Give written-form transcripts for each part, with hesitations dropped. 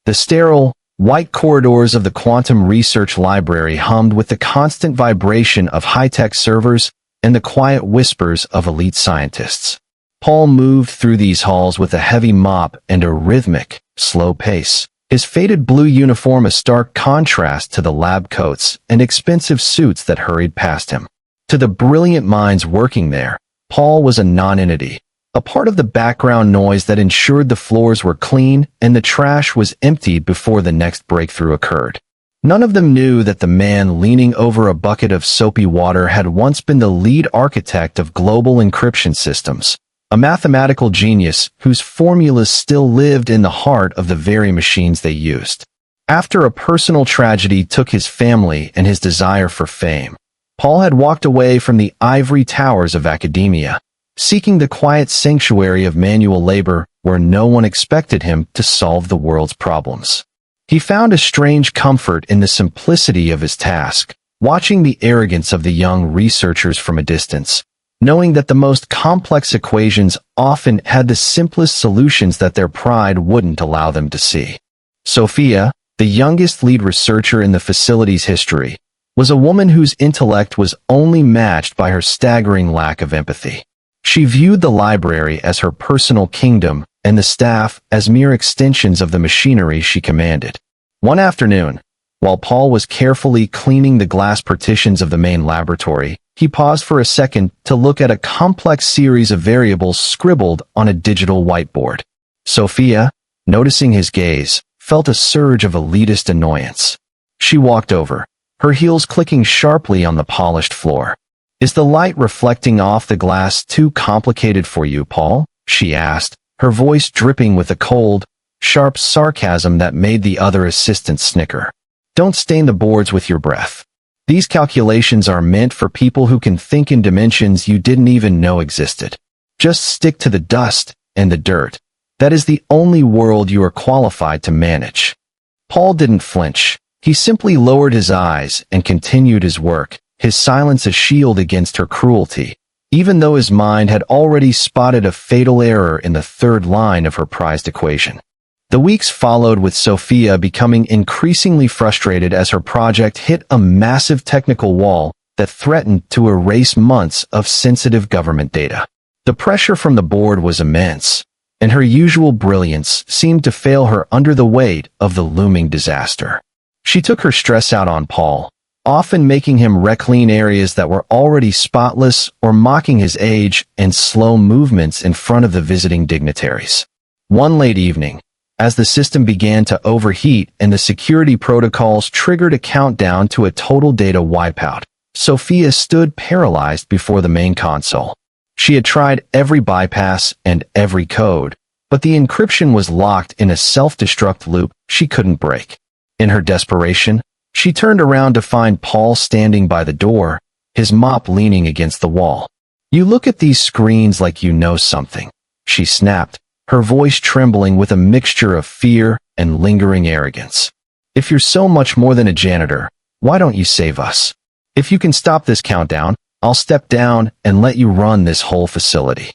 The sterile, white corridors of the quantum research library hummed with the constant vibration of high-tech servers and the quiet whispers of elite scientists. Paul moved through these halls with a heavy mop and a rhythmic, slow pace, his faded blue uniform a stark contrast to the lab coats and expensive suits that hurried past him. To the brilliant minds working there, Paul was a non-entity, a part of the background noise that ensured the floors were clean and the trash was emptied before the next breakthrough occurred. None of them knew that the man leaning over a bucket of soapy water had once been the lead architect of global encryption systems, a mathematical genius whose formulas still lived in the heart of the very machines they used. After a personal tragedy took his family and his desire for fame, Paul had walked away from the ivory towers of academia, seeking the quiet sanctuary of manual labor where no one expected him to solve the world's problems. He found a strange comfort in the simplicity of his task, watching the arrogance of the young researchers from a distance, knowing that the most complex equations often had the simplest solutions that their pride wouldn't allow them to see. Sophia, the youngest lead researcher in the facility's history, was a woman whose intellect was only matched by her staggering lack of empathy. She viewed the library as her personal kingdom and the staff as mere extensions of the machinery she commanded. One afternoon, while Paul was carefully cleaning the glass partitions of the main laboratory, he paused for a second to look at a complex series of variables scribbled on a digital whiteboard. Sophia, noticing his gaze, felt a surge of elitist annoyance. She walked over, her heels clicking sharply on the polished floor. "Is the light reflecting off the glass too complicated for you, Paul?" she asked, her voice dripping with a cold, sharp sarcasm that made the other assistant snicker. "Don't stain the boards with your breath. These calculations are meant for people who can think in dimensions you didn't even know existed. Just stick to the dust and the dirt. That is the only world you are qualified to manage." Paul didn't flinch. He simply lowered his eyes and continued his work, his silence a shield against her cruelty, even though his mind had already spotted a fatal error in the third line of her prized equation. The weeks followed with Sophia becoming increasingly frustrated as her project hit a massive technical wall that threatened to erase months of sensitive government data. The pressure from the board was immense, and her usual brilliance seemed to fail her under the weight of the looming disaster. She took her stress out on Paul, often making him reclean areas that were already spotless or mocking his age and slow movements in front of the visiting dignitaries. One late evening, as the system began to overheat and the security protocols triggered a countdown to a total data wipeout, Sophia stood paralyzed before the main console. She had tried every bypass and every code, but the encryption was locked in a self-destruct loop she couldn't break. In her desperation, she turned around to find Paul standing by the door, his mop leaning against the wall. "You look at these screens like you know something," she snapped, her voice trembling with a mixture of fear and lingering arrogance. "If you're so much more than a janitor, why don't you save us? If you can stop this countdown, I'll step down and let you run this whole facility."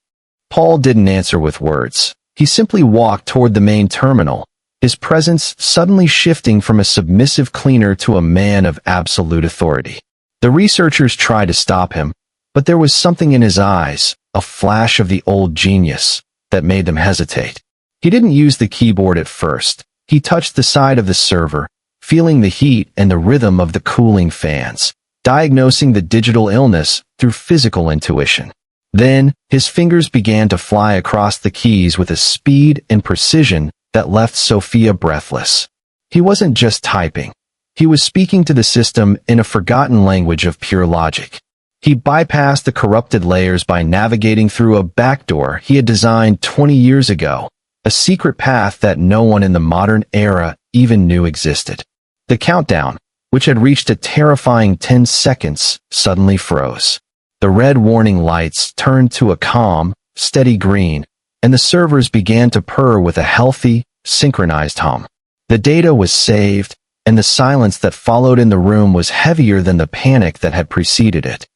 Paul didn't answer with words. He simply walked toward the main terminal, his presence suddenly shifting from a submissive cleaner to a man of absolute authority. The researchers tried to stop him, but there was something in his eyes, a flash of the old genius, that made them hesitate. He didn't use the keyboard at first. He touched the side of the server, feeling the heat and the rhythm of the cooling fans, diagnosing the digital illness through physical intuition. Then, his fingers began to fly across the keys with a speed and precision that left Sophia breathless. He wasn't just typing. He was speaking to the system in a forgotten language of pure logic. He bypassed the corrupted layers by navigating through a backdoor he had designed 20 years ago, a secret path that no one in the modern era even knew existed. The countdown, which had reached a terrifying 10 seconds, suddenly froze. The red warning lights turned to a calm, steady green, and the servers began to purr with a healthy, synchronized hum. The data was saved, and the silence that followed in the room was heavier than the panic that had preceded it.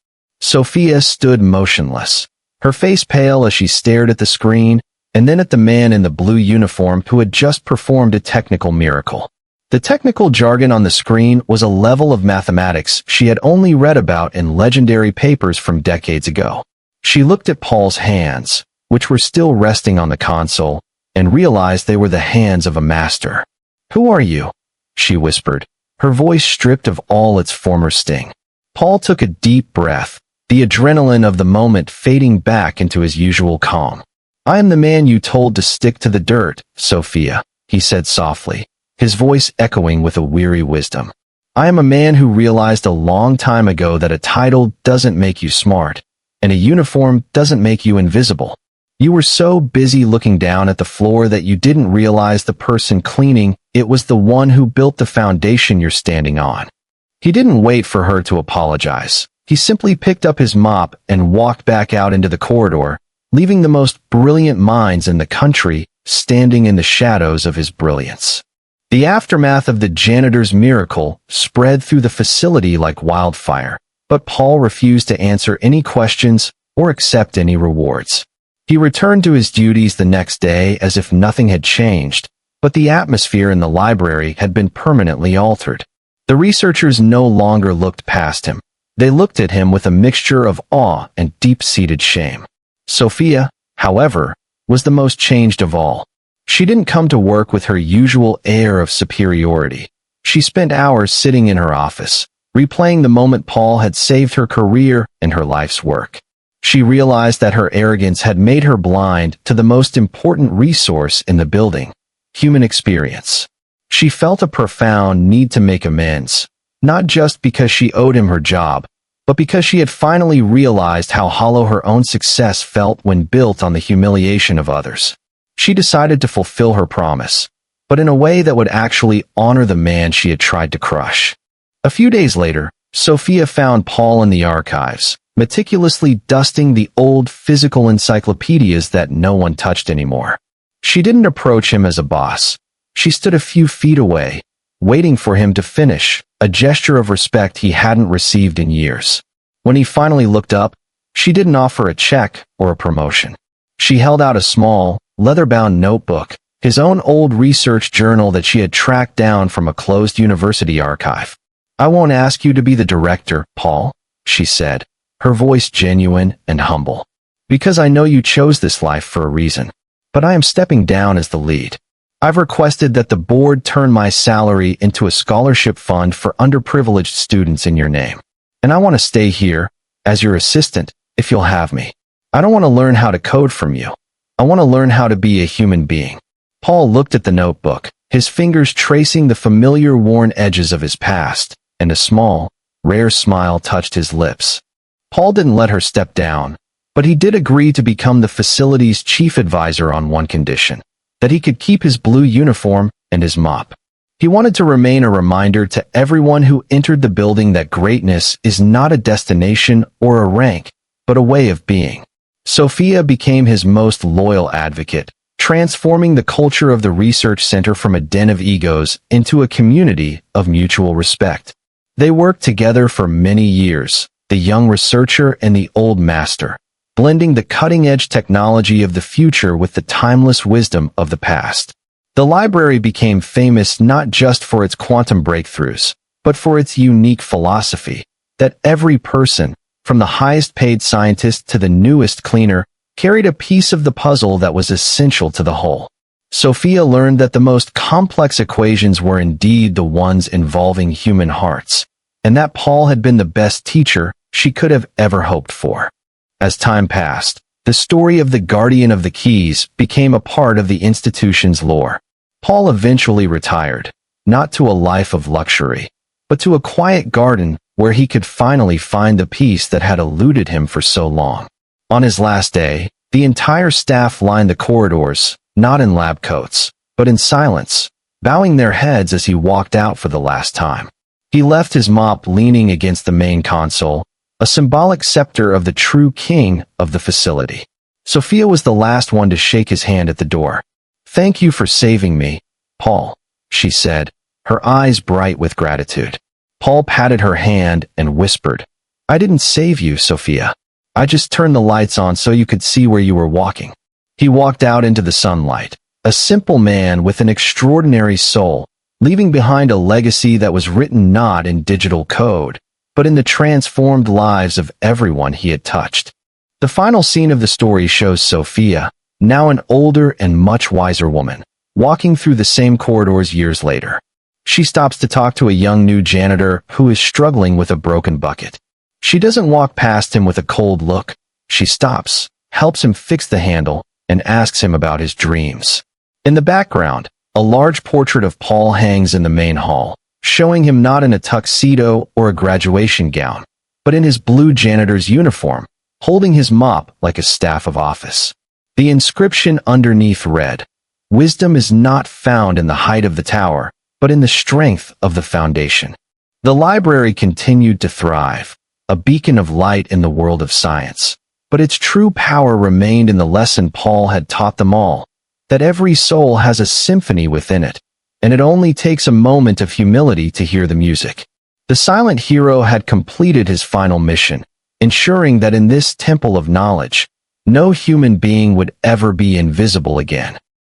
Sophia stood motionless, her face pale as she stared at the screen, and then at the man in the blue uniform who had just performed a technical miracle. The technical jargon on the screen was a level of mathematics she had only read about in legendary papers from decades ago. She looked at Paul's hands, which were still resting on the console, and realized they were the hands of a master. "Who are you?" she whispered, her voice stripped of all its former sting. Paul took a deep breath, the adrenaline of the moment fading back into his usual calm. "I am the man you told to stick to the dirt, Sophia," he said softly, his voice echoing with a weary wisdom. "I am a man who realized a long time ago that a title doesn't make you smart, and a uniform doesn't make you invisible. You were so busy looking down at the floor that you didn't realize the person cleaning it was the one who built the foundation you're standing on." He didn't wait for her to apologize. He simply picked up his mop and walked back out into the corridor, leaving the most brilliant minds in the country standing in the shadows of his brilliance. The aftermath of the janitor's miracle spread through the facility like wildfire, but Paul refused to answer any questions or accept any rewards. He returned to his duties the next day as if nothing had changed, but the atmosphere in the library had been permanently altered. The researchers no longer looked past him. They looked at him with a mixture of awe and deep-seated shame. Sophia, however, was the most changed of all. She didn't come to work with her usual air of superiority. She spent hours sitting in her office, replaying the moment Paul had saved her career and her life's work. She realized that her arrogance had made her blind to the most important resource in the building, human experience. She felt a profound need to make amends, not just because she owed him her job, but because she had finally realized how hollow her own success felt when built on the humiliation of others. She decided to fulfill her promise, but in a way that would actually honor the man she had tried to crush. A few days later, Sophia found Paul in the archives, meticulously dusting the old physical encyclopedias that no one touched anymore. She didn't approach him as a boss. She stood a few feet away, waiting for him to finish, a gesture of respect he hadn't received in years. When he finally looked up, she didn't offer a check or a promotion. She held out a small, leather-bound notebook, his own old research journal that she had tracked down from a closed university archive. "I won't ask you to be the director, Paul," she said, her voice genuine and humble, "because I know you chose this life for a reason. But I am stepping down as the lead. I've requested that the board turn my salary into a scholarship fund for underprivileged students in your name. And I want to stay here, as your assistant, if you'll have me. I don't want to learn how to code from you. I want to learn how to be a human being." Paul looked at the notebook, his fingers tracing the familiar worn edges of his past, and a small, rare smile touched his lips. Paul didn't let her step down, but he did agree to become the facility's chief advisor on one condition: that he could keep his blue uniform and his mop. He wanted to remain a reminder to everyone who entered the building that greatness is not a destination or a rank, but a way of being. Sophia became his most loyal advocate, transforming the culture of the research center from a den of egos into a community of mutual respect. They worked together for many years, the young researcher and the old master, blending the cutting-edge technology of the future with the timeless wisdom of the past. The library became famous not just for its quantum breakthroughs, but for its unique philosophy, that every person, from the highest-paid scientist to the newest cleaner, carried a piece of the puzzle that was essential to the whole. Sophia learned that the most complex equations were indeed the ones involving human hearts, and that Paul had been the best teacher she could have ever hoped for. As time passed, the story of the Guardian of the Keys became a part of the institution's lore. Paul eventually retired, not to a life of luxury, but to a quiet garden where he could finally find the peace that had eluded him for so long. On his last day, the entire staff lined the corridors, not in lab coats, but in silence, bowing their heads as he walked out for the last time. He left his mop leaning against the main console, a symbolic scepter of the true king of the facility. Sophia was the last one to shake his hand at the door. "Thank you for saving me, Paul," she said, her eyes bright with gratitude. Paul patted her hand and whispered, "I didn't save you, Sophia. I just turned the lights on so you could see where you were walking." He walked out into the sunlight, a simple man with an extraordinary soul, leaving behind a legacy that was written not in digital code, but in the transformed lives of everyone he had touched. The final scene of the story shows Sophia, now an older and much wiser woman, walking through the same corridors years later. She stops to talk to a young new janitor who is struggling with a broken bucket. She doesn't walk past him with a cold look. She stops, helps him fix the handle, and asks him about his dreams. In the background, a large portrait of Paul hangs in the main hall, showing him not in a tuxedo or a graduation gown, but in his blue janitor's uniform, holding his mop like a staff of office. The inscription underneath read, "Wisdom is not found in the height of the tower, but in the strength of the foundation." The library continued to thrive, a beacon of light in the world of science, but its true power remained in the lesson Paul had taught them all, that every soul has a symphony within it, and it only takes a moment of humility to hear the music. The silent hero had completed his final mission, ensuring that in this temple of knowledge, no human being would ever be invisible again.